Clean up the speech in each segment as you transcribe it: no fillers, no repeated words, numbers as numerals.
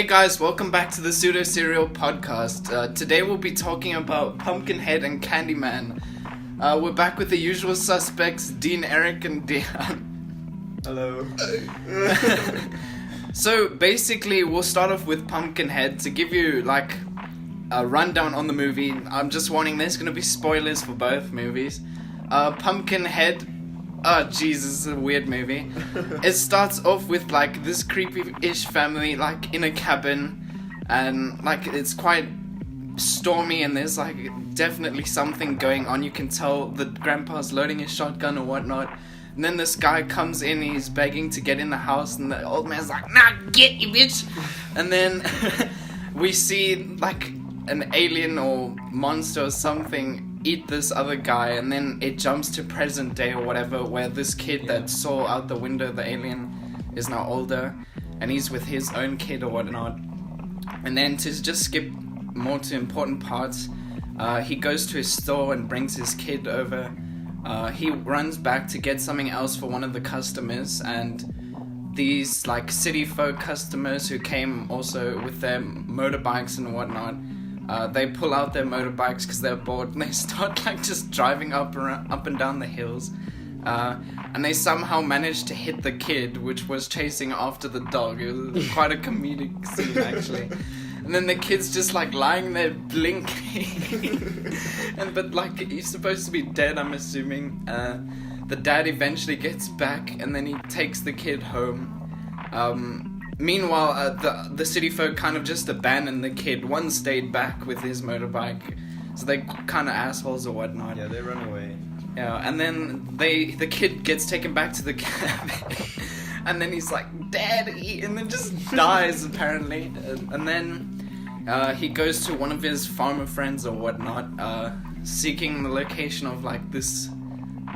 Hey guys, welcome back to the Pseudo-Serial podcast. Today we'll be talking about Pumpkinhead and Candyman. We're back with the usual suspects, Dian, Erik, and Dian. Hello. So basically, we'll start off with Pumpkinhead to give you like a rundown on the movie. I'm just warning, there's going to be spoilers for both movies. Pumpkinhead... Oh, Jesus, this is a weird movie. It starts off with, like, this creepy-ish family, like, in a cabin. And, like, it's quite stormy and there's, like, definitely something going on. You can tell that grandpa's loading his shotgun or whatnot. And then this guy comes in, he's begging to get in the house. And the old man's like, nah, get you, bitch! And then we see, like, an alien or monster or something eat this other guy, and then it jumps to present day or whatever, where this kid that saw out the window the alien is now older, and he's with his own kid or whatnot. And then to just skip more to important parts, he goes to his store and brings his kid over. He runs back to get something else for one of the customers, and these like city folk customers who came also with their motorbikes and whatnot, they pull out their motorbikes because they're bored, and they start like just driving up and down the hills, and they somehow manage to hit the kid, which was chasing after the dog. It was quite a comedic scene actually. And then the kid's just like lying there blinking, but like he's supposed to be dead, I'm assuming. The dad eventually gets back, and then he takes the kid home. Meanwhile, the city folk kind of just abandoned the kid. One stayed back with his motorbike, so they kind of assholes or whatnot. Yeah, they run away. Yeah, and then the kid gets taken back to the cabin, and then he's like, "Daddy," and then just dies apparently. And then he goes to one of his farmer friends or whatnot, seeking the location of like this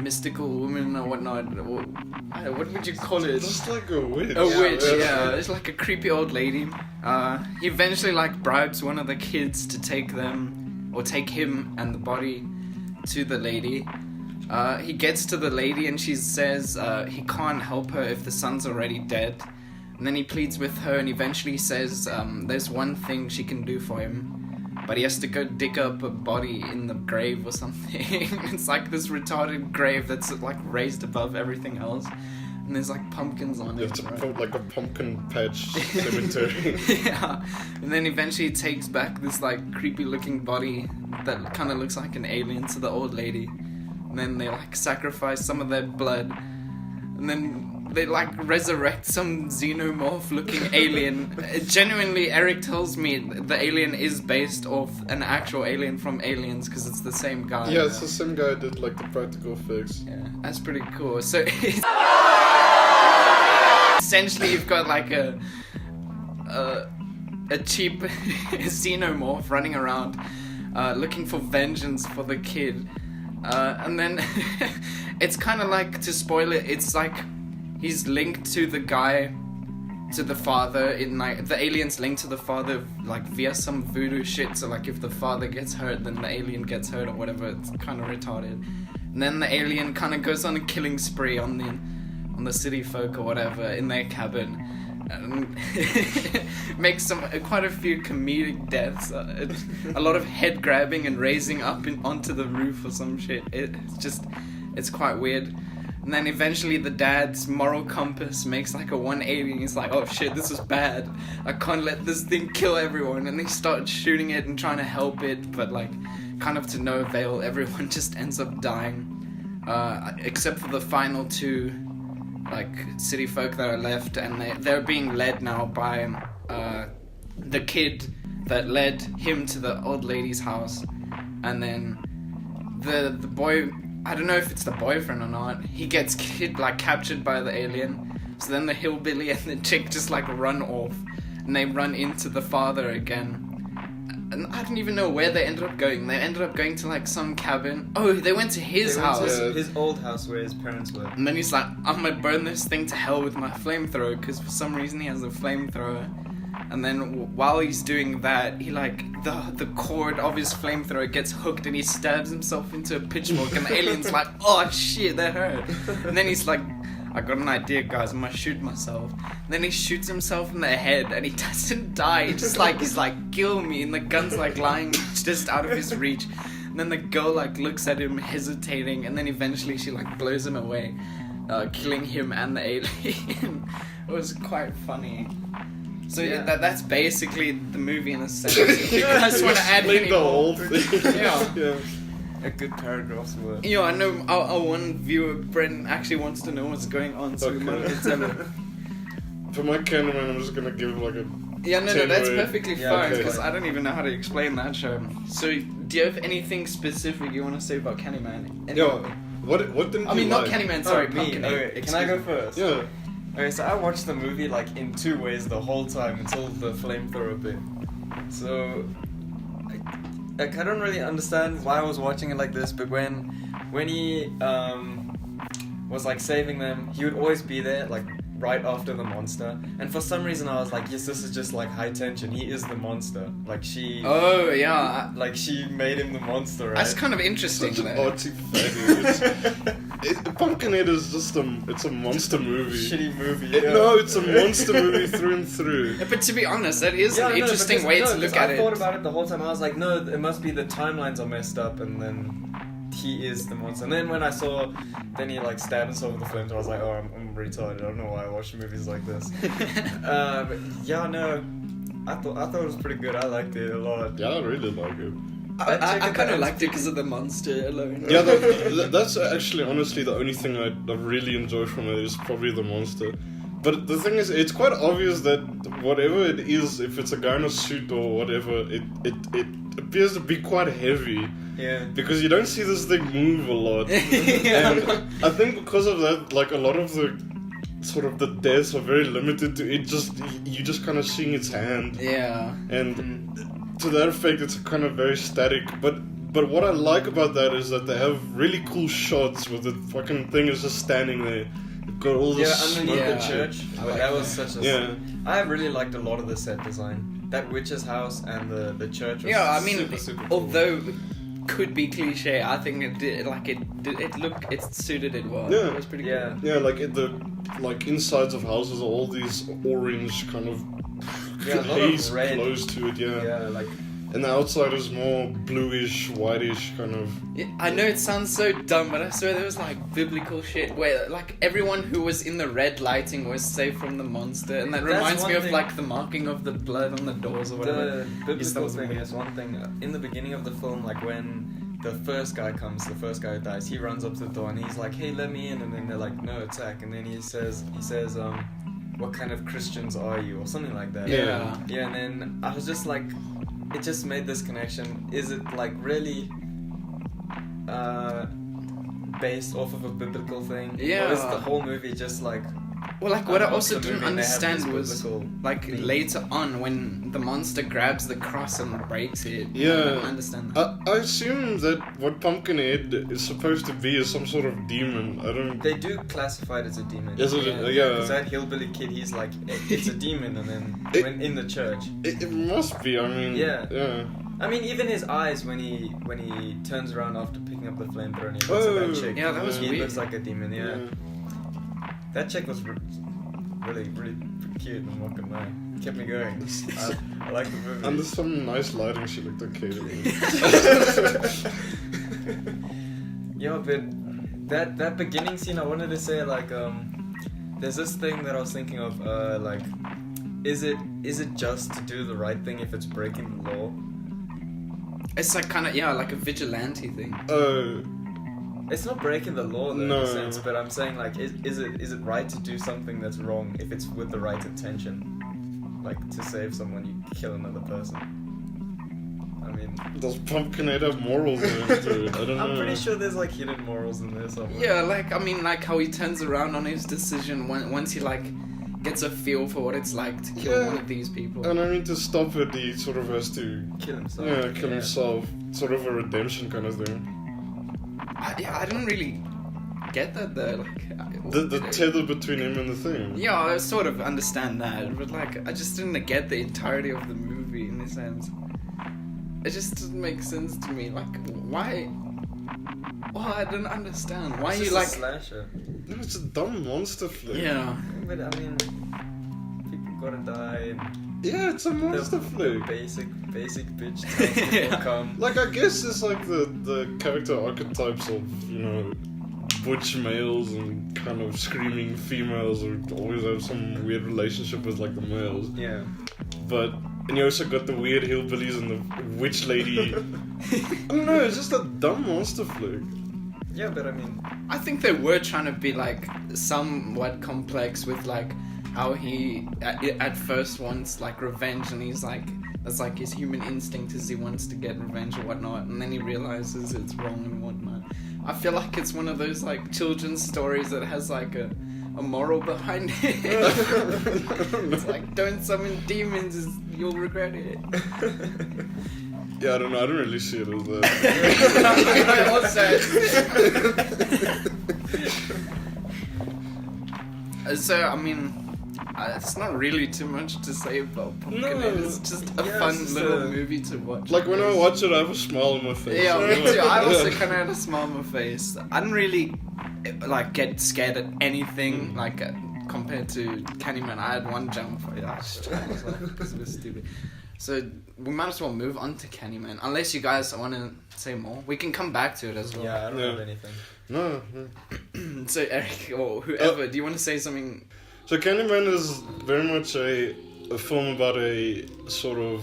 mystical woman or whatnot. What would you call it? Just like a witch. A witch, yeah. It's like a creepy old lady. He eventually like bribes one of the kids to take him and the body to the lady. He gets to the lady and she says he can't help her if the son's already dead. And then he pleads with her and eventually says there's one thing she can do for him. But he has to go dig up a body in the grave or something. It's like this retarded grave that's like raised above everything else. And there's like pumpkins on it. It's like a pumpkin patch cemetery. Yeah. And then eventually he takes back this like creepy looking body that kind of looks like an alien to the old lady. And then they like sacrifice some of their blood. And then they like resurrect some xenomorph looking alien. Genuinely, Erik tells me the alien is based off an actual alien from Aliens because it's the same guy. Yeah, it's the same guy who did like the practical effects. Yeah, that's pretty cool. So essentially you've got like a cheap xenomorph running around looking for vengeance for the kid. And then it's kind of like, to spoil it, it's like he's linked to the guy, to the father, in like, the alien's linked to the father, like, via some voodoo shit, so like, if the father gets hurt, then the alien gets hurt or whatever. It's kind of retarded. And then the alien kind of goes on a killing spree on the city folk or whatever, in their cabin, and makes quite a few comedic deaths, a lot of head grabbing and raising up onto the roof or some shit. It's quite weird. And then eventually the dad's moral compass makes like a 180 and he's like, oh shit, this is bad. I can't let this thing kill everyone. And they start shooting it and trying to help it, but like kind of to no avail. Everyone just ends up dying. Except for the final two like city folk that are left, and they're being led now by the kid that led him to the old lady's house. And then the boy, I don't know if it's the boyfriend or not, he gets captured by the alien. So then the hillbilly and the chick just like run off, and they run into the father again. And I don't even know where they ended up going. They ended up going to like some cabin. Oh, they went to his house. His old house where his parents were. And then he's like, I'm gonna burn this thing to hell with my flamethrower, because for some reason he has a flamethrower. And then while he's doing that, he like, the cord of his flamethrower gets hooked and he stabs himself into a pitchfork, and the alien's like, oh shit, that hurt. And then he's like, I got an idea, guys. I'm gonna shoot myself. And then he shoots himself in the head, and he doesn't die. He's like, kill me, and the gun's like lying just out of his reach. And then the girl like looks at him hesitating, and then eventually she like blows him away, killing him and the alien. It was quite funny. So that's basically the movie in a sense. If you guys want to add any the more, whole thing. yeah. A good paragraph's worth. I know our one viewer, Brendan, actually wants to know what's going on, so we might Okay. tell him. For my Candyman, I'm just gonna give like a. Yeah, no, that's perfectly Yeah, fine, okay. because I don't even know how to explain that show. So, do you have anything specific you want to say about Candyman? Yo, what didn't I mean, you not like? Candyman, sorry, me. Pumpkinhead. Okay, can I go first? Yeah. Okay, so I watched the movie like in two ways the whole time until the flamethrower bit. So I don't really understand why I was watching it like this, but when he was like saving them, he would always be there like right after the monster. And for some reason I was like, yes, this is just like high tension. He is the monster. Like she Oh, yeah. like she made him the monster, right? That's kind of interesting, Such an though. artsy fatty. Pumpkinhead is just it's a monster movie. Shitty movie. No, it's a monster movie through and through. Yeah, but to be honest, that is an interesting because- way no, to look because at I it. thought about it the whole time. I was like, no, it must be the timelines are messed up, and then he is the monster. And then when I saw, then he like stabbed himself with the flamethrower, I was like, oh, I'm retarded. I don't know why I watch movies like this. But yeah, no, I thought it was pretty good. I liked it a lot. Yeah, I really like it. I kind of liked it because of the monster alone. Yeah, that's actually honestly the only thing I really enjoy from it is probably the monster. But the thing is, it's quite obvious that whatever it is, if it's a guy in a suit or whatever, it appears to be quite heavy. Yeah. Because you don't see this thing move a lot. Yeah. And I think because of that, like a lot of the sort of the deaths are very limited to it you just kind of seeing its hand. Yeah. And to that effect, it's kind of very static. But what I like about that is that they have really cool shots where the fucking thing is just standing there. You've got all this Underneath smoke the and shit. church. I like That was that. such a. Yeah. I really liked a lot of the set design. That witch's house and the church was Yeah, I mean, super cool. although it could be cliche, I think it suited it well. Yeah. It was pretty Yeah. cool. Yeah, like the insides of houses are all these orange kind of Yeah, a lot of haze red. close to it. Yeah, like And the outside is more bluish, whitish kind of. Yeah, I know it sounds so dumb, but I swear there was like biblical shit where like everyone who was in the red lighting was saved from the monster, and that That's reminds me one of thing. like the marking of the blood on the doors or whatever. the biblical was thing weird. is one thing. In the beginning of the film, like when the first guy comes, the first guy who dies, he runs up to the door and he's like, "Hey, let me in," and then they're like, "No, attack," and then he says, "What kind of Christians are you?" or something like that. Yeah. Yeah, and then I was just like, it just made this connection. Is it like really based off of a biblical thing? Yeah. Or is the whole movie just like Well, like what I Most also of the didn't movie, they have understand this was biblical like theme. later on when the monster grabs the cross and breaks it. Yeah. I don't understand that. I assume that what Pumpkinhead is supposed to be is some sort of demon. I don't. they do classify it as a demon? Is it? Yeah. Because that hillbilly kid, he's like, it's a demon, and then when in the church. It must be. I mean. Yeah. Yeah. I mean, even his eyes when he turns around after picking up the flamethrower and he looks at that chick. Yeah, that was he weird. looks like a demon. Yeah. That chick was really cute. I'm not gonna lie. Kept me going. I like the movie. Under some nice lighting, she looked okay to me. Yeah, but that beginning scene, I wanted to say like there's this thing that I was thinking of like, is it just to do the right thing if it's breaking the law? It's like kind of like a vigilante thing. It's not breaking the law though, No. in a sense, but I'm saying like, is it right to do something that's wrong if it's with the right intention? Like to save someone, you kill another person. I mean, Does Pumpkinhead have morals in it? Dude? I don't know. I'm pretty sure there's like hidden morals in there somewhere. Yeah, like I mean, like how he turns around on his decision once he like gets a feel for what it's like to kill Yeah. one of these people. And I mean, to stop it, he sort of has to, Kill himself. kill himself. Sort of a redemption kind of thing. I didn't really get that though. Like The tether between him and the thing. Yeah, I sort of understand that, but like I just didn't get the entirety of the movie in a sense. It just doesn't make sense to me. Like why? Well, I don't understand. Why It's you just like? a slasher. No, it's a dumb monster flick. Yeah. But I mean, people gotta die. And Yeah, it's a monster flick. basic bitch tells people come. Like, I guess it's like the character archetypes of, you know, butch males and kind of screaming females who always have some weird relationship with, like, the males. Yeah. But, and you also got the weird hillbillies and the witch lady. I don't know, it's just a dumb monster flick. Yeah, but I mean, I think they were trying to be like somewhat complex with like how he at first wants like revenge, and he's like, that's like his human instinct is he wants to get revenge or whatnot, and then he realizes it's wrong and whatnot. I feel like it's one of those like children's stories that has like a moral behind it. It's like, don't summon demons, you'll regret it. Yeah, I don't know, I don't really see it as that. So, I mean, it's not really too much to say about Pumpkinhead. No. It's just a Yeah, fun it's just little a- movie to watch. Like, when I watch it, I have a smile on my face. Yeah, me too. I also Yeah. kind of had a smile on my face. I didn't really like get scared at anything like compared to Candyman. I had one jump. I was like, because it was stupid. So we might as well move on to Candyman, unless you guys want to say more. We can come back to it as well. yeah, I don't Yeah. have anything. No. So Eric or whoever, do you want to say something? So Candyman is very much a film about a sort of...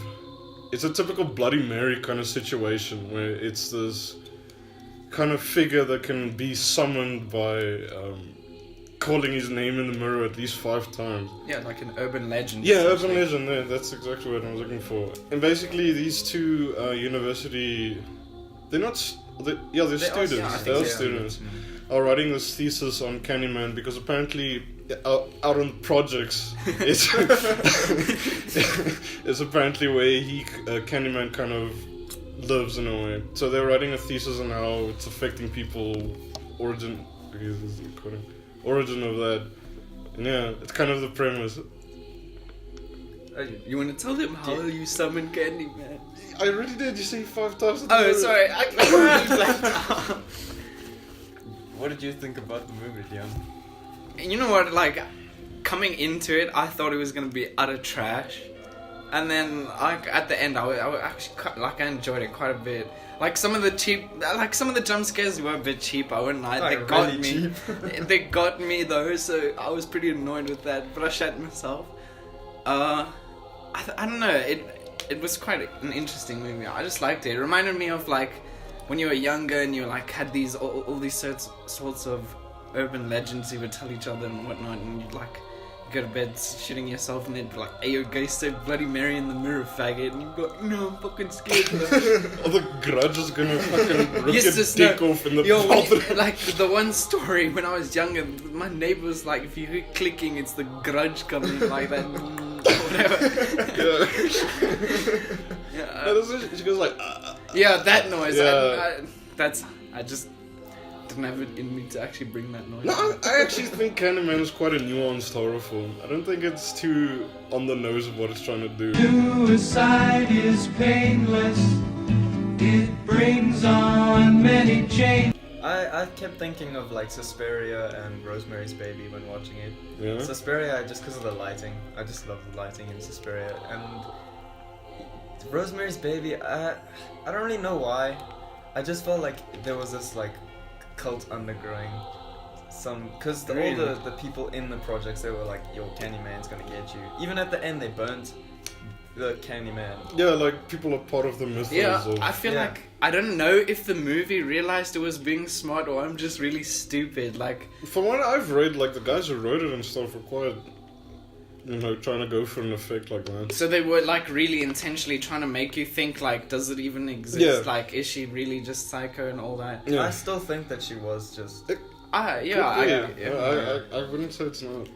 It's a typical Bloody Mary kind of situation where it's this kind of figure that can be summoned by calling his name in the mirror at least 5 times. Yeah, like an urban legend. Yeah, urban essentially. legend, yeah, that's exactly what I was looking for. And basically these two university... They're not... they're students. yeah, I think They're they are. students. Are writing this thesis on Candyman because apparently out on projects it's it's apparently where Candyman kind of lives in a way. So they're writing a thesis on how it's affecting people, origin of that. And yeah, it's kind of the premise. You want to tell them how you summon Candyman? I already did. You say 5 times. Oh, sorry. I completely blanked out. What did you think about the movie, Dian? You know what? Like, coming into it, I thought it was gonna be utter trash, and then like at the end, I actually I enjoyed it quite a bit. Like some of the jump scares were a bit cheap. I wouldn't lie. They Like, got really me. cheap. They got me though, so I was pretty annoyed with that. But I shat myself. I don't know. It was quite an interesting movie. I just liked it. It reminded me of like when you were younger and you like had these all these sorts of urban legends you would tell each other and whatnot, and you'd like go to bed shitting yourself and they'd be like, hey, yo, guys said Bloody Mary in the mirror, faggot, and you go, no, I'm fucking scared. Oh, the grudge is gonna fucking rip Yes, your just dick no. off in the Yo, bathroom. like the one story when I was younger, my neighbor was like, if you hear clicking, it's the grudge coming, like that, whatever. Yeah. Yeah, She goes like, yeah, that noise. Yeah. I just didn't have it in me to actually bring that noise. No, I actually think Candyman is quite a nuanced horror film. I don't think it's too on the nose of what it's trying to do. Suicide is painless. It brings on many changes. I kept thinking of like Suspiria and Rosemary's Baby when watching it. Yeah. Suspiria, just because of the lighting. I just love the lighting in Suspiria. And Rosemary's Baby, I don't really know why. I just felt like there was this like cult undergrowing. Because all the people in the projects, they were like, yo, Candyman's gonna get you. Even at the end, they burnt the Candyman. Yeah, like people are part of the mythos Yeah, of... I feel Yeah. like I don't know if the movie realized it was being smart or I'm just really stupid. Like, From what I've read, like the guys who wrote it and stuff were quite, you know, trying to go for an effect like that. so they were like really intentionally trying to make you think like, does it even exist? Yeah. Like, is she really just psycho and all that? Yeah. I still think that she was just... I wouldn't say it's not.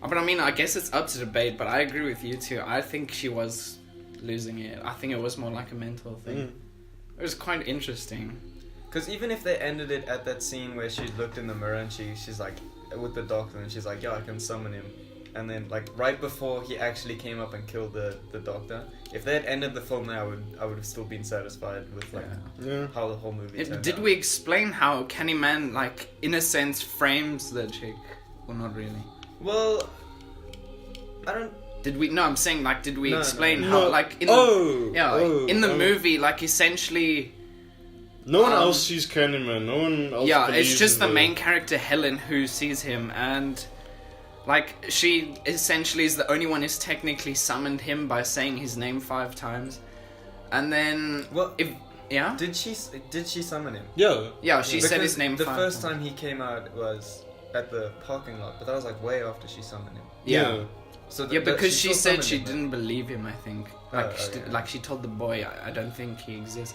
But I mean, I guess it's up to debate, but I agree with you too. I think she was losing it. I think it was more like a mental thing. Mm. It was quite interesting. Because even if they ended it at that scene where she looked in the mirror and she's like, with the doctor, and she's like, yeah, I can summon him. and then like right before he actually came up and killed the doctor. If they had ended the film there, I would have still been satisfied with like Yeah. how the whole movie turned Did out. we explain how Candyman, like, in a sense, frames the chick? Or not really? Well, I don't. Did we? No, I'm saying, like, did we No, explain no. how, No. like, in in the oh. movie, like, essentially, No one else sees Candyman. No one else. yeah, it's believes just the in main character Helen who sees him, and like she essentially is the only one who's technically summoned him by saying his name 5 times, and then Well, did did she summon him? Yeah. she said his Because name The 5 first times. time he came out was at the parking lot, but that was like way after she summoned him. Yeah. So Yeah, because she still said summoned she him, didn't believe him. I think, like, okay. like she told the boy, I don't think he exists.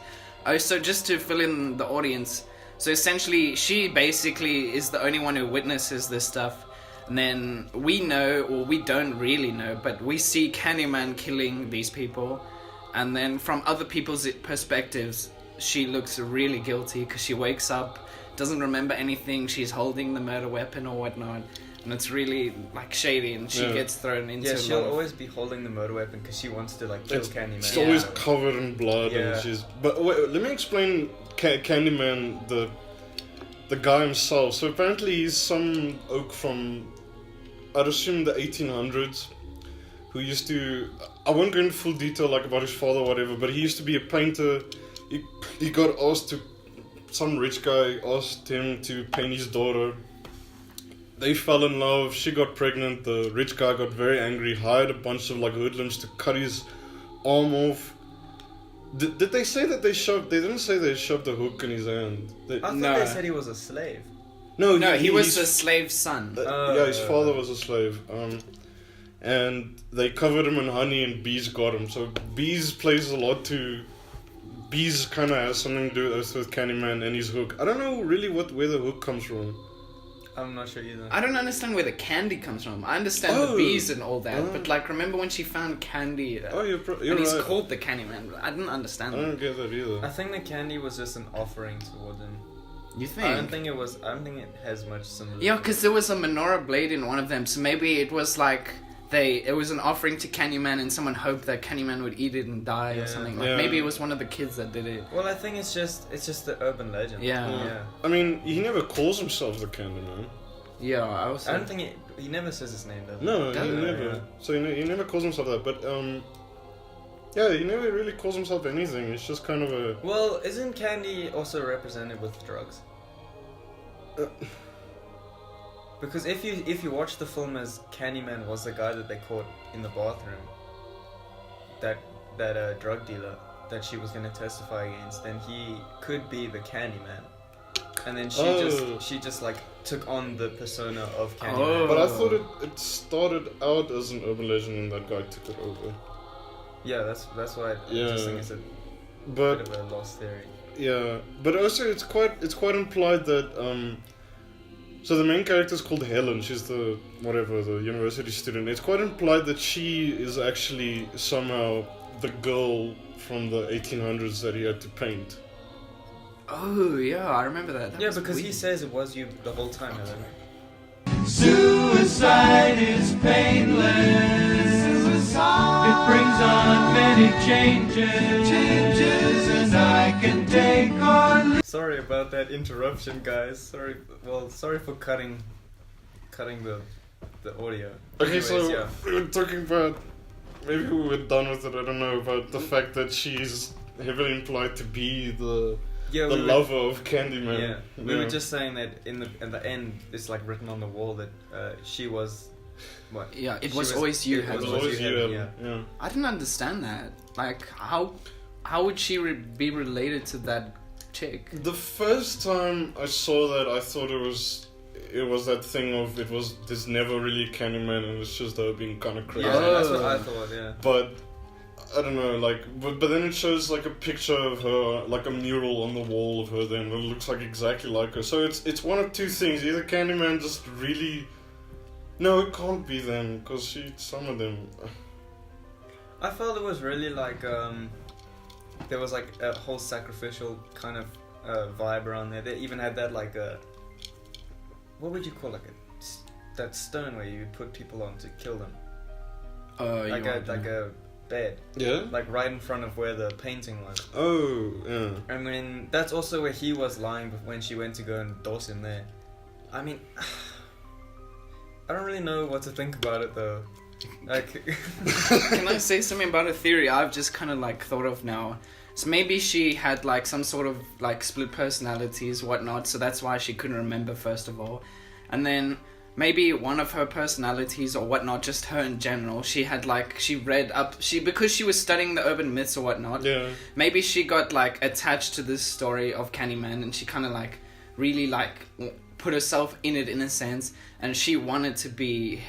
Oh, so just to fill in the audience, so essentially, she basically is the only one who witnesses this stuff, and then we know, or we don't really know, but we see Candyman killing these people, and then from other people's perspectives, she looks really guilty because she wakes up, doesn't remember anything, she's holding the murder weapon or whatnot. And it's really like shady, and she gets thrown into. Yeah, she'll always be holding the murder weapon because she wants to like kill Candyman. It's always Yeah. covered in blood, Yeah. and she's. But wait, let me explain Candyman, the guy himself. So apparently he's some oak from, I'd assume, the 1800s, who used to. I won't go into full detail like about his father or whatever, but he used to be a painter. He got asked to. Some rich guy asked him to paint his daughter. They fell in love, she got pregnant, the rich guy got very angry, hired a bunch of like hoodlums to cut his arm off. Did they say that they didn't say they shoved a hook in his hand. I thought No. they said he was a slave. No, he was he's- a slave son. yeah, his father was a slave. And they covered him in honey and bees got him. So bees plays a lot to... Bees kind of has something to do with Candyman and his hook. I don't know really where the hook comes from. I'm not sure either. I don't understand where the candy comes from. I understand the bees and all that, but like, remember when she found candy? You're and he's right. called the Candyman. I didn't understand I that. don't get that either. I think the candy was just an offering towards him. You think? I don't think it has much similarity. Yeah, because there was a menorah blade in one of them, so maybe it was like it was an offering to Candyman, and someone hoped that Candyman would eat it and die or something. Like, Yeah. maybe it was one of the kids that did it. Well, I think it's just the urban legend. Yeah. I mean, he never calls himself the Candyman. Yeah, I was. I don't think he never says his name, does he? No, Does he it? never. Yeah. So he never calls himself that. But yeah, he never really calls himself anything. It's just kind of a. Well, isn't candy also represented with drugs? Because if you watch the film as Candyman was the guy that they caught in the bathroom, that drug dealer that she was going to testify against, then he could be the Candyman. And then she just like took on the persona of Candyman. Oh. But I thought it started out as an urban legend and that guy took it over. Yeah, that's why I just think it's a But bit of a lost theory. yeah, but also it's quite implied that so the main character is called Helen. She's the university student. It's quite implied that she is actually somehow the girl from the 1800s that he had to paint. Oh yeah, I remember that. That Yeah, was because he weird. says it was you the whole time, Helen. Suicide is painless. It brings on many changes, and I can take or leave. Sorry about that interruption, guys. Sorry for cutting the audio. Okay, Anyways, so yeah. we were talking about, maybe we were done with it, I don't know, about the fact that she's heavily implied to be the Yeah, the we were- lover of Candyman. Yeah, we were just saying that in the end, it's like written on the wall that she was, what? Yeah, it She was always you, It was Helen. always you, Helen, Helen. Yeah. I didn't understand that. Like, how would she be related to that chick? The first time I saw that, I thought it was that thing of there's never really a Candyman and it's just her being kind of crazy. Yeah, that's what Oh. I thought. Yeah. But I don't know, like, but then it shows like a picture of her, like a mural on the wall of her. Then it looks like exactly like her. So it's one of two things: either Candyman just really, no, it can't be them because some of them. I felt it was really like there was like a whole sacrificial kind of vibe around there. They even had that like a, what would you call like a that stone where you put people on to kill them. Like a bed. Yeah? Like right in front of where the painting was. Oh, yeah. I mean, that's also where he was lying when she went to go and dose him there. I mean, I don't really know what to think about it though. Like, Can I say something about a theory I've just kind of like thought of now? So maybe she had like some sort of like split personalities, whatnot, so that's why she couldn't remember first of all. And then maybe one of her personalities or whatnot, just her in general, she had like, she read up, because she was studying the urban myths or whatnot, Yeah. maybe she got like attached to this story of Candyman and she kind of like really like put herself in it in a sense, and she wanted to be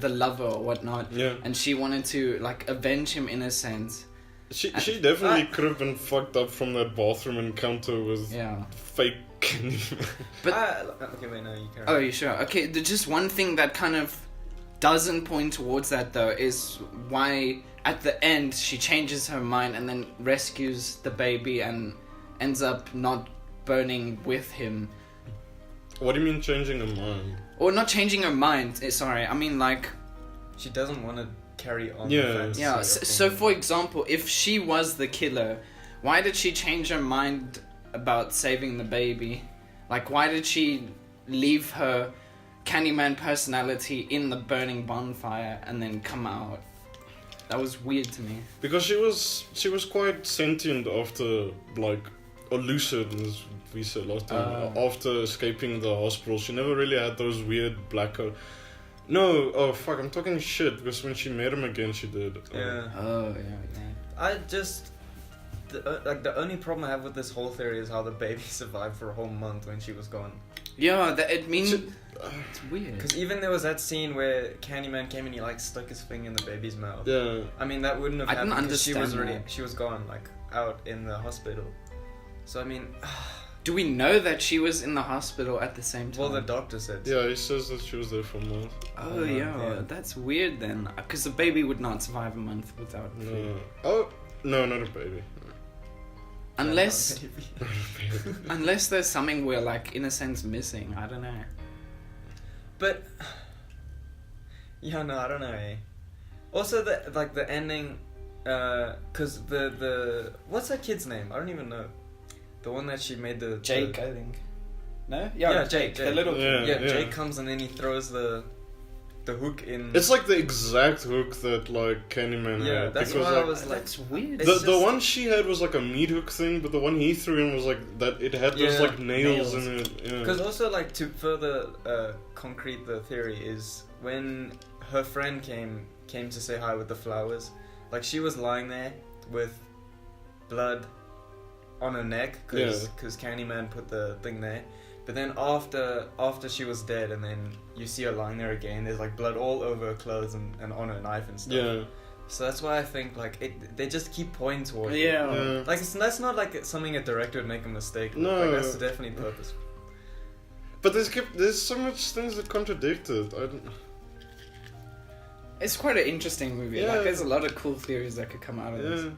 the lover or whatnot, Yeah. and she wanted to like avenge him in a sense. She definitely could have been fucked up from that bathroom encounter with Yeah. fake Candyman. But okay, wait, no, you can't. oh, you sure? Okay, just one thing that kind of doesn't point towards that though is why at the end she changes her mind and then rescues the baby and ends up not burning with him. What do you mean changing her mind? Or not changing her mind. Sorry, I mean like. She doesn't want to carry on. Yeah. The fantasy Yeah. of So being- for example, if she was the killer, why did she change her mind about saving the baby? Like, why did she leave her Candyman personality in the burning bonfire and then come out? That was weird to me. Because she was quite sentient after, like, or lucid, as we said last time, after escaping the hospital. She never really had those weird blackout. No, oh fuck, I'm talking shit, because when she met him again, she did. Yeah. Oh, yeah. I just. The only problem I have with this whole theory is how the baby survived for a whole month when she was gone. Yeah, it means... She- it's weird. Because even there was that scene where Candyman came and he like stuck his finger in the baby's mouth. Yeah. I mean, that wouldn't have I didn't happened because she was understand that. she was gone, like out in the hospital. So I mean, Do we know that she was in the hospital at the same time? well, the doctor said. So. Yeah, he says that she was there for a month. Oh, yeah, that's weird then. Because the baby would not survive a month without food. No. Oh, no, not a baby. Unless... Unless there's something we're, like, in a sense missing. I don't know. But yeah, no, I don't know. Eh? Also, the ending, cause the what's that kid's name? I don't even know. The one that she made the Jake, I think. No? Yeah, Jake. The little kid. Yeah. Jake comes and then he throws the hook in. It's like the exact hook that, like, Candyman Yeah, had. that's because, why I like, was like, That's weird. It's the just- one she had was like a meat hook thing, but the one he threw in was like that. It had those Yeah, like nails, nails. in it. Yeah. because also like to further concrete the theory is when her friend came to say hi with the flowers, like she was lying there with blood on her neck because Candyman put the thing there. But then after she was dead, and then you see her lying there again, there's like blood all over her clothes and on her knife and stuff. Yeah. So that's why I think like they just keep pointing towards it. Yeah. Yeah. Like that's not like something a director would make a mistake with. No. Like that's definitely purpose. But there's so much things that contradict it. I don't. It's quite an interesting movie. Yeah. Like, there's a lot of cool theories that could come out of this. Yeah.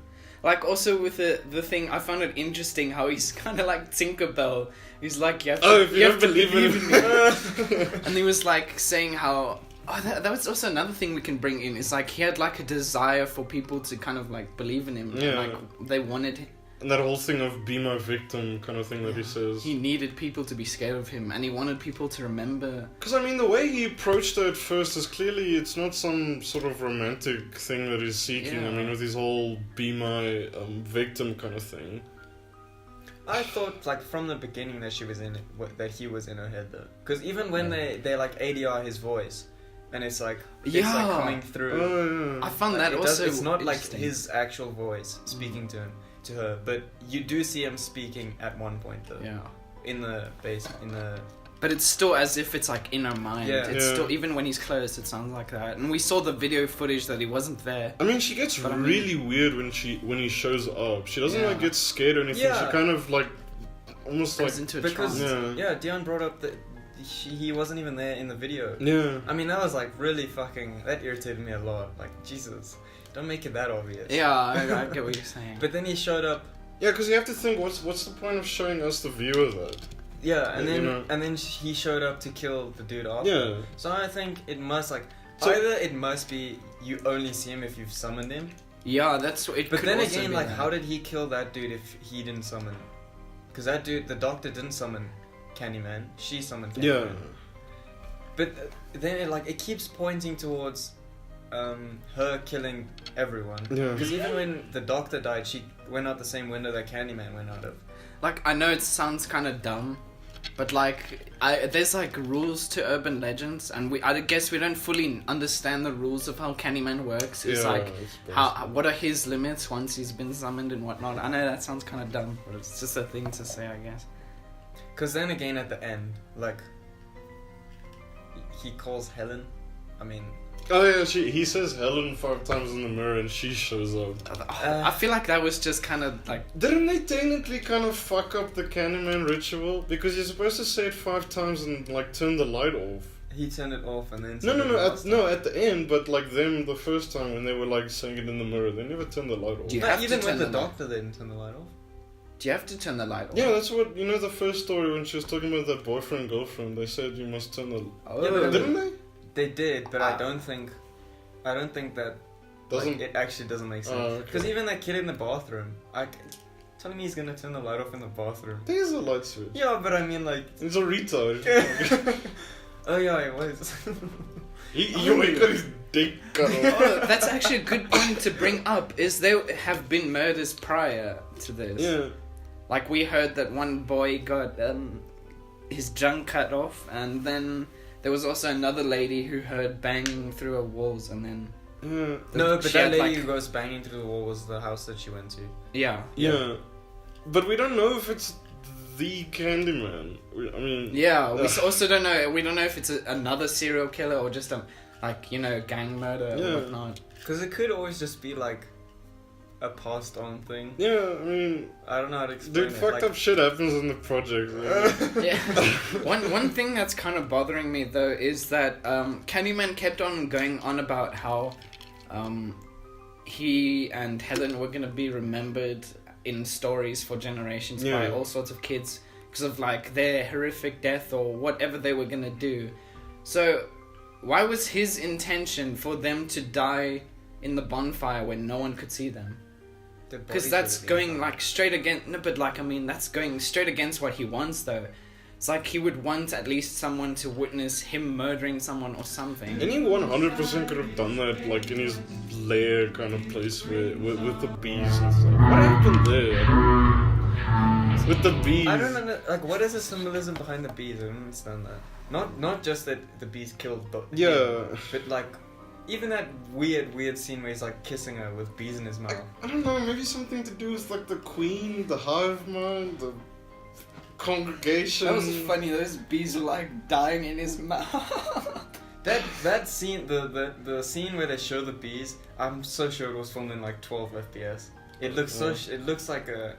Like, also with the thing, I found it interesting how he's kind of like Tinkerbell. He's like, you have to, Oh, if you have to don't believe in me. And he was like saying how... Oh, that was also another thing we can bring in. Is like he had like a desire for people to kind of like believe in him. Yeah. And, like, they wanted him. And that whole thing of be my victim kind of thing that he says. He needed people to be scared of him. And he wanted people to remember... Because, I mean, the way he approached it at first is clearly it's not some sort of romantic thing that he's seeking. Yeah. I mean, with his whole be my victim kind of thing. I thought like from the beginning that she was in it, that he was in her head though. Because even when they like ADR his voice, and it's like Yeah. coming through. Oh, yeah. I found Like, that it does- also it's not like interesting. his actual voice speaking to her, but you do see him speaking at one point though. Yeah. In the base, in the But it's still as if it's like in her mind. Yeah. It's Yeah. still, even when he's close, it sounds like that. And we saw the video footage that he wasn't there. I mean, she gets But I mean- really weird when he shows up. She doesn't Yeah. like get scared or anything. Yeah. She kind of like almost like Goes into a because trance. Yeah. Dian brought up that he wasn't even there in the video. yeah. I mean, that was like really fucking. That irritated me a lot. Like, Jesus, don't make it that obvious. Yeah, I get what you're saying. But then he showed up. Yeah, because you have to think, what's the point of showing us the viewer that? Yeah, and then you know. and then he showed up to kill the dude after. Yeah. So I think it must So- either it must be you only see him if you've summoned him. Yeah, that's what it But could then also again, be like, that. how did he kill that dude if he didn't summon? Because that dude, the doctor, didn't summon Candyman. She summoned Candyman. Yeah. But then it keeps pointing towards her killing everyone. Yeah. Because even when the doctor died, she went out the same window that Candyman went out of. Like, I know it sounds kind of dumb, but like, there's like rules to urban legends, and I guess we don't fully understand the rules of how Candyman works. It's Yeah, like, I what are his limits once he's been summoned and whatnot. I know that sounds kind of dumb, but it's just a thing to say, I guess. Because then again, at the end, like, he calls Helen. I mean, Oh yeah, he says Helen 5 times in the mirror and she shows up. I feel like that was just kind of like, Didn't they technically kind of fuck up the Candyman ritual? Because you're supposed to say it 5 times and like turn the light off. he turned it off and then... No, at the end, but like them the first time when they were like saying it in the mirror, they never turned the light off. Do you But have to even turn with the the light? doctor, they didn't turn the light off. do you have to turn the light off? Yeah, that's what, you know, the first story when she was talking about that boyfriend, girlfriend, they said you must turn the... Oh, Yeah, but Didn't they? They did, but I Ah. don't think that Doesn't... it actually doesn't make sense. Oh, okay. Because even that kid in the bathroom, telling me he's gonna turn the light off in the bathroom. There's a light switch. Yeah, but I mean like... It's a retard. Oh yeah, it was. You make his dick cut off. Oh, that's actually a good point to bring up, is there have been murders prior to this. Yeah. Like, we heard that one boy got his junk cut off, and then there was also another lady who heard banging through her walls, and then... Yeah. No, but She that had, lady like- who goes banging through the wall was the house that she went to. Yeah. Yeah. But we don't know if it's the Candyman. I mean... Yeah, we also don't know, we don't know if it's another serial killer or just a, like, you know, gang murder Yeah. or whatnot. Because it could always just be like a passed on thing. Yeah, I mean... I don't know how to explain Dude, it. fucked like, up shit happens in the project. Man. Yeah. One thing that's kind of bothering me though is that Candyman kept on going on about how he and Helen were gonna be remembered in stories for generations by Yeah. all sorts of kids because of like their horrific death or whatever they were gonna do. So why was his intention for them to die in the bonfire when no one could see them? their Because bodies that's would have been going found. like straight against. No, but like I mean, that's going straight against what he wants, though. It's like he would want at least someone to witness him murdering someone or something. And he 100% could have done that, like, in his lair kind of place with the bees and stuff. What happened there? With the bees. I don't know. Like, what is the symbolism behind the bees? I don't understand that. Not just that the bees killed, but Yeah. but like, even that weird scene where he's like kissing her with bees in his mouth. I don't know, maybe something to do with, like, the queen, the hive mind, the congregation. That was funny. Those bees were like dying in his mouth. That scene, the scene where they show the bees, I'm so sure it was filmed in like 12 FPS. It looks so it looks like an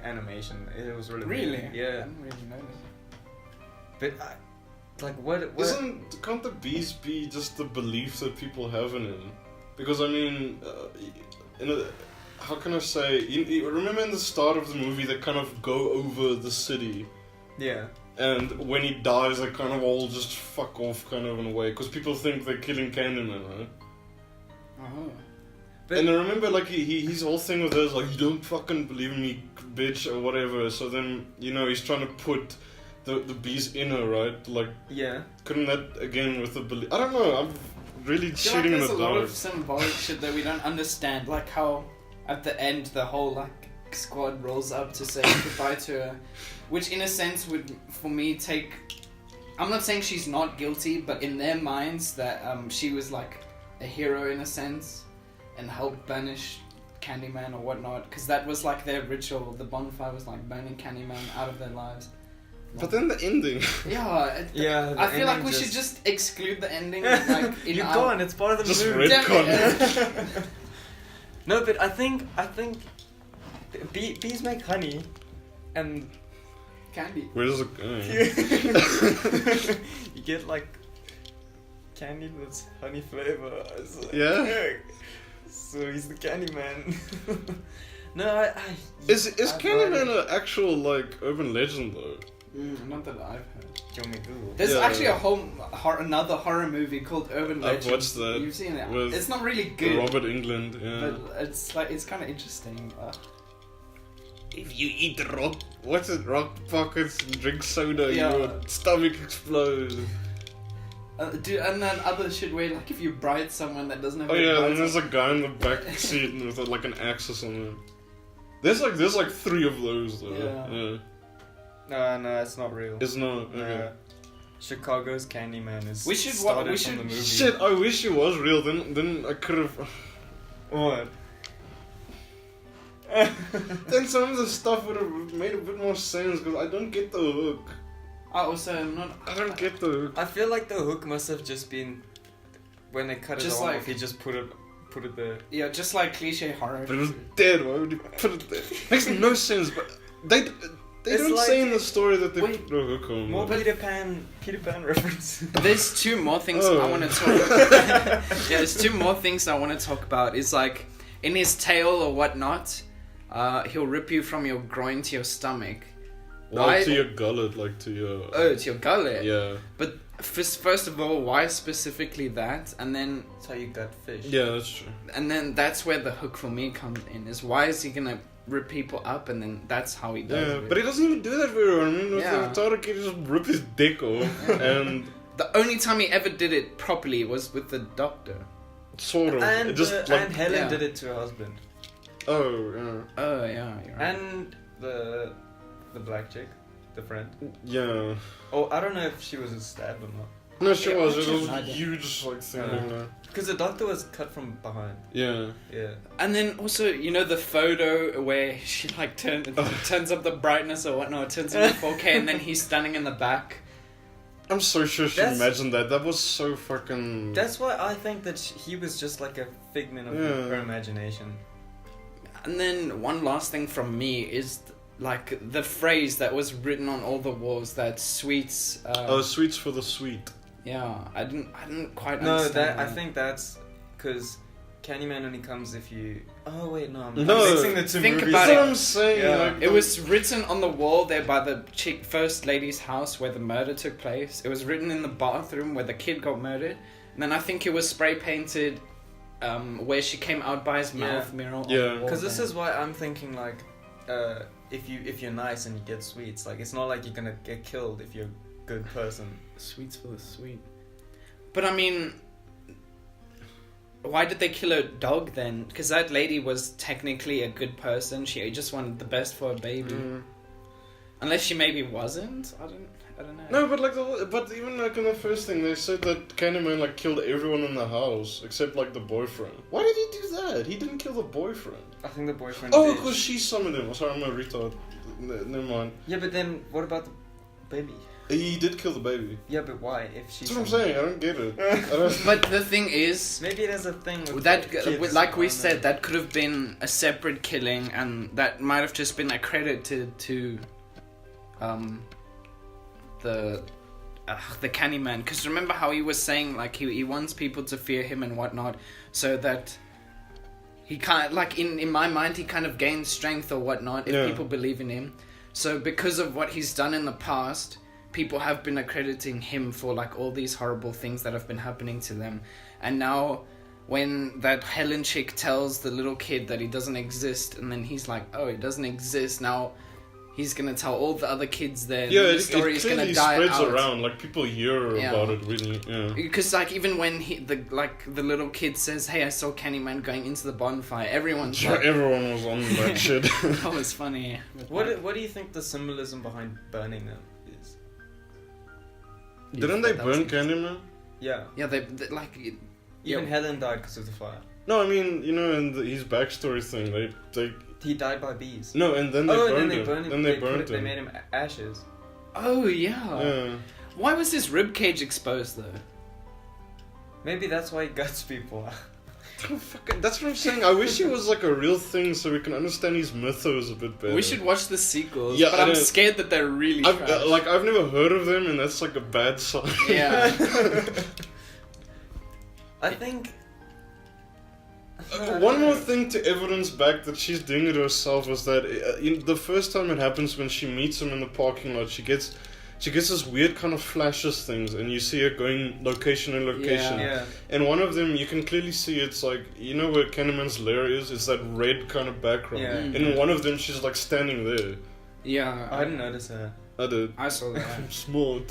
animation. It was really Really? weird. Yeah. I didn't really notice. But like what Can't the bees be just the belief that people have in him? Because, I mean, how can I say? You remember in the start of the movie, they kind of go over the city. Yeah. And when he dies, they kind of all just fuck off, kind of in a way, because people think they're killing Candyman, right? Oh. But And I remember, like, his whole thing with her is like, you don't fucking believe in me, bitch, or whatever. So then, you know, he's trying to put the bees in her, right? Like, yeah. couldn't that, again, with the belief... I don't know, I'm really I feel shooting like in there's the a lot dark. of symbolic shit that we don't understand, like how at the end the whole like squad rolls up to say goodbye to her, which in a sense would for me take. I'm not saying she's not guilty, but in their minds that she was like a hero in a sense and helped banish Candyman or whatnot, because that was like their ritual. The bonfire was like burning Candyman out of their lives. But then the ending... Yeah, Yeah, the I feel like ending we just- should just exclude the ending. Like in You're our- gone. It's part of the Just movie. retcon. No, but I think bees make honey, and Candy. Where's it going? you get like candy that's honey flavor. It's like, Yeah? So he's the Candyman. No, Is I've Candyman heard it. an actual, like, urban legend, though? Not that I've heard. Do you want me to Google? There's Yeah. actually another horror movie called Urban I've Legend. watched that You've seen it. with It's not really good, Robert England, yeah. but it's kind of interesting. If you eat rock pockets and drink soda, Yeah. your stomach explodes. And then other shit where like if you bride someone that doesn't have Oh any yeah, and brides there's on- a guy in the back seat with like an axe or something. There's like 3 of those though. Yeah. No, it's not real. It's not. Okay. Chicago's Candyman is We should started we from should- the movie. Shit, I wish it was real. Then I could have. What? Then some of the stuff would have made a bit more sense because I don't get the hook. Also, not. I don't get the hook. I feel like the hook must have just been when they cut it Just off. like- He just put it there. Yeah, just like cliche horror. But it was dead. Why would you put it there? Makes no sense. But they It's don't like- say in the story that they Wait, put a hook on. More it. Peter Pan reference. There's 2 more things Oh. I want to talk. Yeah, there's 2 more things I want to talk about. It's like in his tail or whatnot, he'll rip you from your groin to your stomach. Like Why- to your gullet, like to your. Oh, to your gullet. Yeah. But first of all, why specifically that? And then That's how you got fish. Yeah, that's true. that's where the hook for me comes in. Is why is he gonna rip people up, and then that's how he does Yeah, it. but he doesn't even do that very well. I mean, with Yeah. the Tara kid, he just rip his dick off and The only time he ever did it properly was with the doctor. sort of. And, it just like. and Helen Yeah. did it to her husband. Oh, yeah. Oh yeah, you're right. And the black chick, the friend. Yeah. Oh, I don't know if she was stabbed or not. No, she Yeah, was. It actually, was I a don't- huge, like, thing. Yeah. Because the doctor was cut from behind. Yeah. Yeah. And then also, you know, the photo where she like turns up the brightness or whatnot, turns up to 4K, and then he's standing in the back. I'm so sure she That's- imagined that. That was so fucking. That's why I think that he was just like a figment of Yeah. her imagination. And then one last thing from me is like the phrase that was written on all the walls that sweets. Oh, sweets for the sweet. Yeah, I didn't quite No, understand. I think that's because Candyman only comes if you. Oh wait, no, I'm No, mixing the 2 think movies. about That's it. what I'm saying. Yeah. Like, It was written on the wall there by the first lady's house where the murder took place. It was written in the bathroom where the kid got murdered. And then I think it was spray painted where she came out by his mouth mirror. on the Yeah. wall Because this there. is why I'm thinking like, if you're nice and you get sweets, like it's not like you're gonna get killed if you're a good person. Sweets for the sweet. But I mean, why did they kill her dog then? Because that lady was technically a good person. She just wanted the best for her baby. Mm. Unless she maybe wasn't. I don't know. No, but but even like in the first thing, they said that Candyman like killed everyone in the house except like the boyfriend. Why did he do that? He didn't kill the boyfriend. I think the boyfriend. Oh, did. because she summoned him. Sorry, I'm a retard. Never mind. Yeah, but then what about the baby? He did kill the baby. Yeah, but why? If she. That's what I'm saying. I don't get it. I don't. But the thing is, Maybe it has a thing with that kids. like we I don't said, know. that could have been a separate killing, and that might have just been accredited to the Candyman. Because remember how he was saying like he wants people to fear him and whatnot, so that he kind like in my mind he kind of gains strength or whatnot if Yeah. people believe in him. So because of what he's done in the past, people have been accrediting him for like all these horrible things that have been happening to them. And now when that Helen chick tells the little kid that he doesn't exist, and then he's like, oh, he doesn't exist, now he's gonna tell all the other kids that Yeah, the it story is clearly gonna die spreads out. around. Like people hear Yeah. about it. Really. Yeah. Because like even when the little kid says, "Hey, I saw Candyman going into the bonfire," everyone's Sure, like, everyone was on that shit. that was funny. What do you think the symbolism behind burning them is? Didn't they That was burn interesting. Candyman? Yeah. Yeah, they like. Even Yeah. Helen died because of the fire. No, I mean, you know, in his backstory thing, they He died by bees. no, and then they and burned then they him. burned him. Then they put burned it- They him. made him ashes. Oh yeah. Yeah. Why was his rib cage exposed though? Maybe that's why he guts people. That's what I'm saying. I wish he was like a real thing so we can understand his mythos a bit better. We should watch the sequels. Yeah, but I I'm know. scared that they're really I've, trash. I've never heard of them, and that's like a bad sign. Yeah. I think One more thing to evidence back that she's doing it herself was that the first time it happens when she meets him in the parking lot, she gets this weird kind of flashes things, and you see her going location and location. Yeah. And one of them, you can clearly see it's like, you know where Candyman's lair is? It's that red kind of background. Yeah. And in one of them, she's like standing there. Yeah. I didn't notice her. I did. I saw that. I'm smart.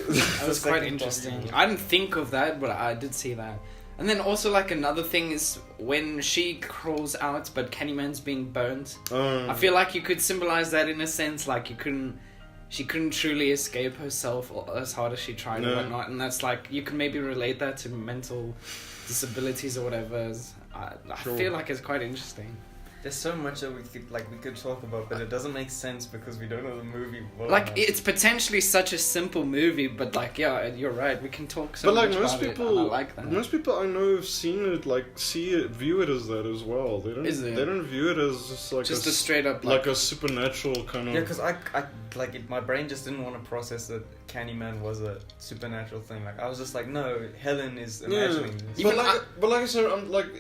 That was quite interesting. I didn't think of that, but I did see that. And then also, like, another thing is when she crawls out, but Candyman's being burnt. I feel like you could symbolize that in a sense, like she couldn't truly escape herself as hard as she tried or whatnot. And that's like, you can maybe relate that to mental disabilities or whatever. I feel like it's quite interesting. There's so much that we could talk about, but it doesn't make sense because we don't know the movie well Like, enough. it's potentially such a simple movie, but like, yeah, you're right. We can talk so But like much most about people, it, and I like that. most people I know have seen it, like view it as that as well. They don't. Is it? They don't view it as just like Just a straight up like a supernatural kind of. Yeah, because my brain just didn't want to process that Candyman was a supernatural thing. Like, I was just like, no, Helen is imagining this. But like I said,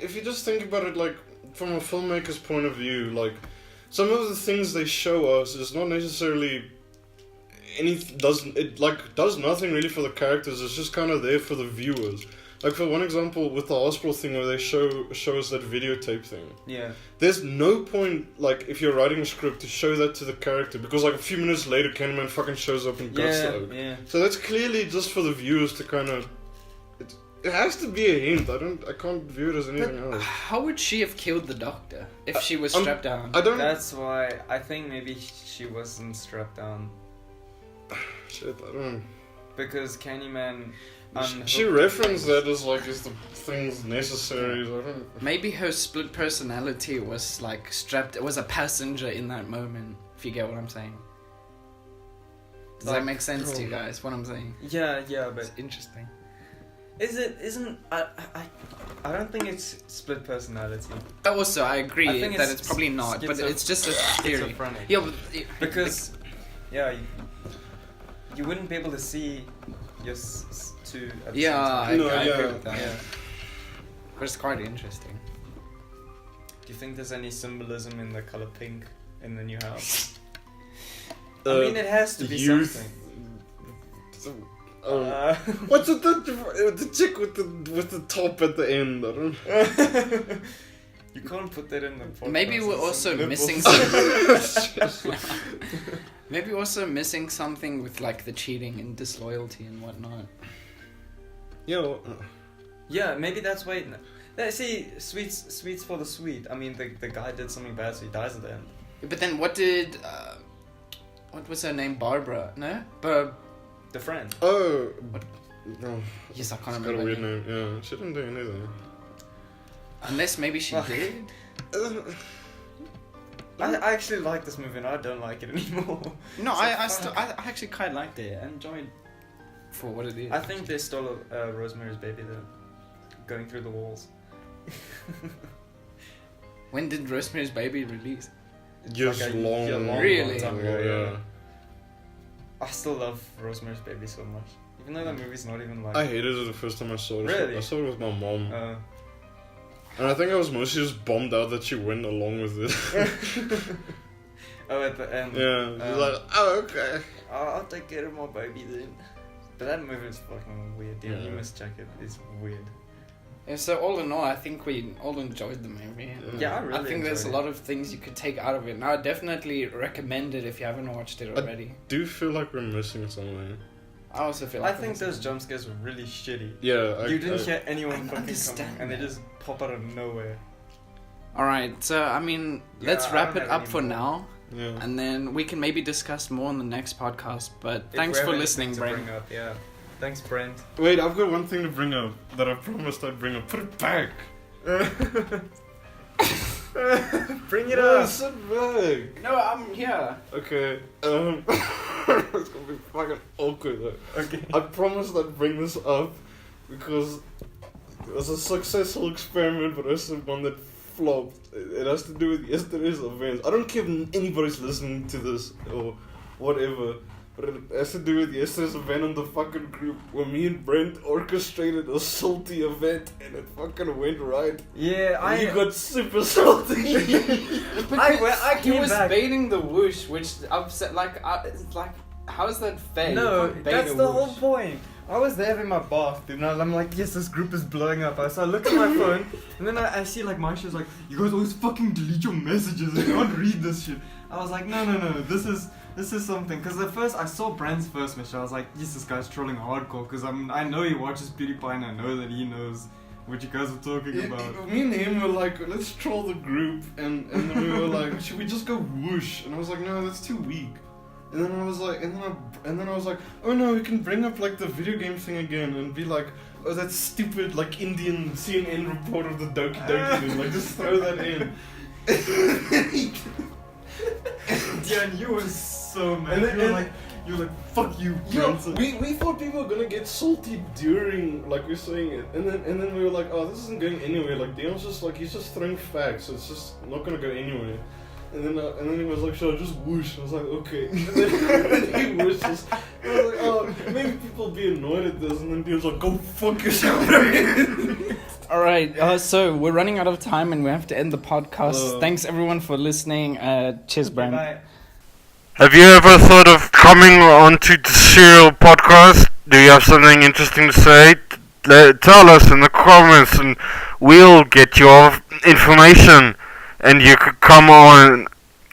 if you just think about it, like from a filmmaker's point of view, like some of the things they show us is not necessarily does nothing really for the characters. It's just kind of there for the viewers. Like for one example, with the hospital thing where they show us that videotape thing. Yeah. There's no point, like, if you're writing a script to show that to the character, because like a few minutes later, Candyman fucking shows up and guts the oak. Yeah. So that's clearly just for the viewers to kind of. It has to be a hint. I can't view it as anything else. How would she have killed the doctor if she was strapped down? I don't. That's why I think maybe she wasn't strapped down. Shit, I don't know. Because Candyman. She referenced that as like, is the things necessary? I don't. Maybe her split personality was like strapped. It was a passenger in that moment. If you get what I'm saying. Does that make sense to you guys? What I'm saying? Yeah, but It's interesting. isn't I don't think it's split personality. Also, I agree I think that it's probably not, but it's just a theory. Schizophrenic. Yeah, but Because you wouldn't be able to see your two at the same time. I agree with that. Yeah. But it's quite interesting. Do you think there's any symbolism in the color pink in the new house? Uh, I mean, it has to be youth. something. What's with the chick with the top at the end? I don't. You can't put that in the podcast. Maybe we're also Nipples. missing something. Maybe also missing something with like the cheating and disloyalty and whatnot. Yeah, maybe that's why. See, sweets for the sweet. I mean, the guy did something bad, so he dies at the end. But then what was her name? Barbara? No? The friend. Oh. What? No. Yes, I can't It's got a remember. weird name. Yeah, she didn't do anything. Unless maybe she did. I actually like this movie and I don't like it anymore. No, So I actually quite liked it. I enjoyed for what it is. I think they stole Rosemary's Baby though, going through the walls. When did Rosemary's Baby release? Just Like a long. Really? time ago, ago, yeah. I still love Rosemary's Baby so much, even though that movie's not even like. I hated it the first time I saw it. Really? I saw it with my mom. And I think I was mostly just bummed out that she went along with it. Oh, at the end. Yeah, she's like, oh, okay. I'll take care of my baby then. But that movie is fucking weird. Yeah, Yeah. you must check it. It's weird. Yeah, so all in all, I think we all enjoyed the movie. Yeah, I really I think there's a enjoyed lot of things you could take out of it. And I would definitely recommend it if you haven't watched it already. Do feel like we're missing something. I also feel I like think those jump scares were really shitty. Yeah, You didn't hear I anyone don't fucking understand coming, and they that. just pop out of nowhere. Alright, so I mean, let's I wrap don't it have up any for more. now. Yeah. And then we can maybe discuss more in the next podcast. But If thanks we for have listening, anything to Brent. bring up, yeah. Thanks, Brent. Wait, I've got one thing to bring up that I promised I'd bring up. Put it back. Bring it No, up. sit back. No, I'm here. Okay. It's gonna be fucking awkward though. Okay. I promised I'd bring this up because it was a successful experiment, but also one that flopped. It has to do with yesterday's events. I don't care if anybody's listening to this or whatever, but it has to do with yesterday's event in the fucking group where me and Brent orchestrated a salty event and it fucking went right. Yeah, You got super salty. I He came was back. baiting the whoosh, which upset. It's like, how is that fair? No, You can't bait that's a the whoosh. whole point. I was there having my bath, dude, and I'm like, yes, this group is blowing up. So I look at my phone, and then I see like Marsha's like, you guys always fucking delete your messages. I can't read this shit. I was like, no, this is something. Because at first I saw Brand's first message, I was like, yes, this guy's trolling hardcore. Because I know he watches PewDiePie, and I know that he knows what you guys are talking about. Me and him were like, let's troll the group, and then we were like, should we just go whoosh? And I was like, no, that's too weak. And then I was like, oh no, we can bring up like the video game thing again and be like, oh, that stupid like Indian CNN report of the Doki Doki thing, like just throw that in. Dian, you were so mad. And then- you were like, fuck you, Yeah, Branson. we thought people were gonna get salty during like we're saying it, and then we were like, oh, this isn't going anywhere. Like Dion's just like he's just throwing facts, so it's just not gonna go anywhere. And then he was like, should I just whoosh? I was like, okay. And then he whooshes. I was like, oh, maybe people will be annoyed at this. And then Dion's like, go fuck yourself. Alright, so we're running out of time and we have to end the podcast. Thanks everyone for listening. Cheers, Brand. Bye. Have you ever thought of coming onto the Serial podcast? Do you have something interesting to say? Tell us in the comments and we'll get your information. And you could come on.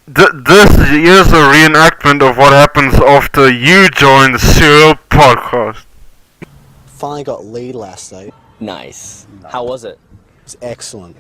This is a reenactment of what happens after you join the Serial podcast. Finally got laid last night. Nice. How was it? It's excellent.